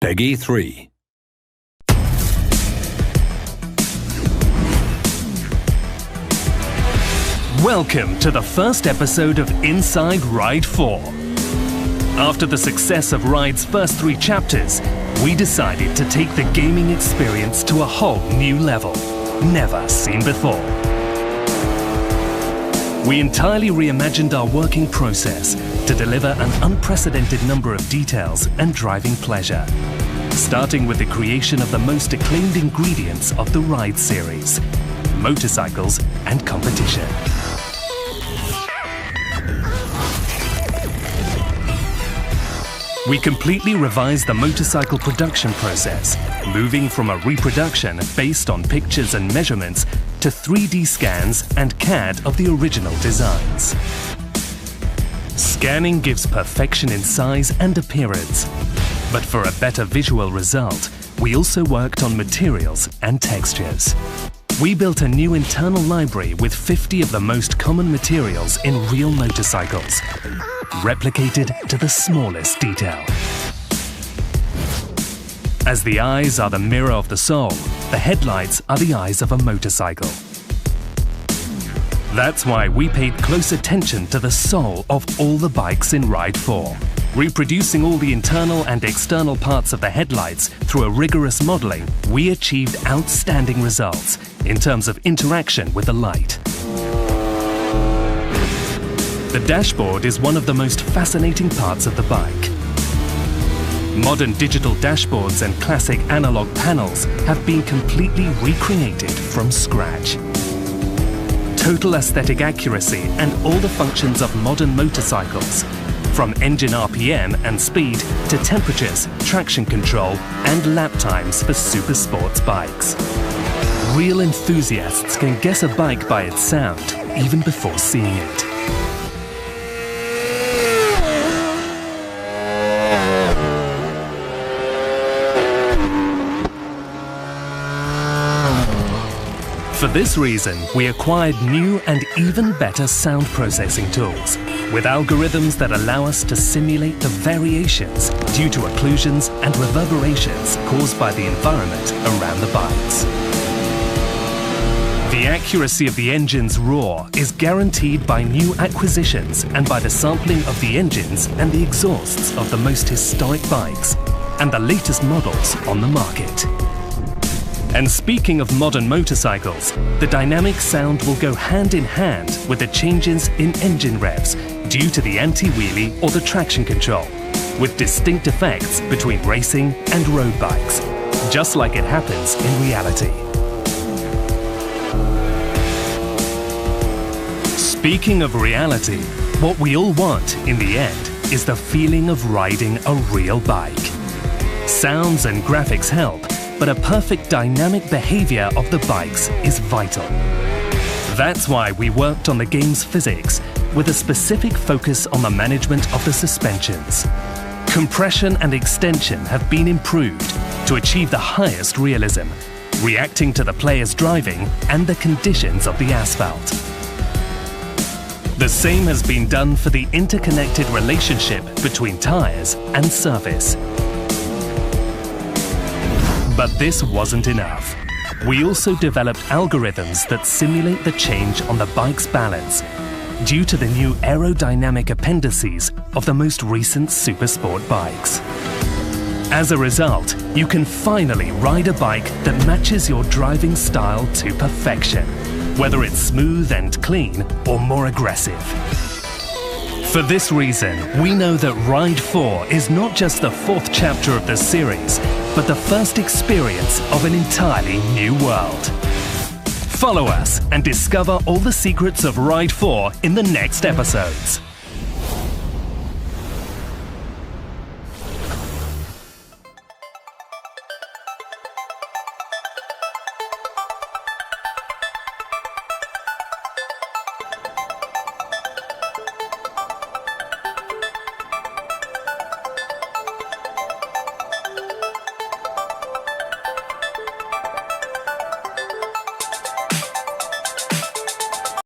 Peggy 3. Welcome to the first episode of Inside RIDE4. After the success of RIDE's first 3 chapters, we decided to take the gaming experience to a whole new level, never seen before. We entirely reimagined our working process to deliver an unprecedented number of details and driving pleasure, starting with the creation of the most acclaimed ingredients of the RIDE series, motorcycles and competition. We completely revised the motorcycle production process, moving from a reproduction based on pictures and measurements to 3D scans and CAD of the original designs. Scanning gives perfection in size and appearance, but for a better visual result, we also worked on materials and textures. We built a new internal library with 50 of the most common materials in real motorcycles, replicated to the smallest detail. As the eyes are the mirror of the soul, the headlights are the eyes of a motorcycle. That's why we paid close attention to the soul of all the bikes in RIDE4, reproducing all the internal and external parts of the headlights through a rigorous modeling. We achieved outstanding results in terms of interaction with the light. The dashboard is one of the most fascinating parts of the bike. Modern digital dashboards and classic analog panels have been completely recreated from scratch. Total aesthetic accuracy and all the functions of modern motorcycles, from engine RPM and speed to temperatures, traction control and lap times for super sports bikes. Real enthusiasts can guess a bike by its sound even before seeing it. For this reason, we acquired new and even better sound processing tools, with algorithms that allow us to simulate the variations due to occlusions and reverberations caused by the environment around the bikes. The accuracy of the engine's roar is guaranteed by new acquisitions and by the sampling of the engines and the exhausts of the most historic bikes and the latest models on the market. And speaking of modern motorcycles, the dynamic sound will go hand in hand with the changes in engine revs due to the anti-wheelie or the traction control, with distinct effects between racing and road bikes, just like it happens in reality. Speaking of reality, what we all want in the end is the feeling of riding a real bike. Sounds and graphics help, but a perfect dynamic behavior of the bikes is vital. That's why we worked on the game's physics with a specific focus on the management of the suspensions. Compression and extension have been improved to achieve the highest realism, reacting to the player's driving and the conditions of the asphalt. The same has been done for the interconnected relationship between tires and surface. But this wasn't enough. We also developed algorithms that simulate the change on the bike's balance due to the new aerodynamic appendices of the most recent supersport bikes. As a result, you can finally ride a bike that matches your driving style to perfection, whether it's smooth and clean or more aggressive. For this reason, we know that RIDE4 is not just the 4th chapter of the series, but the first experience of an entirely new world. Follow us and discover all the secrets of RIDE4 in the next episodes.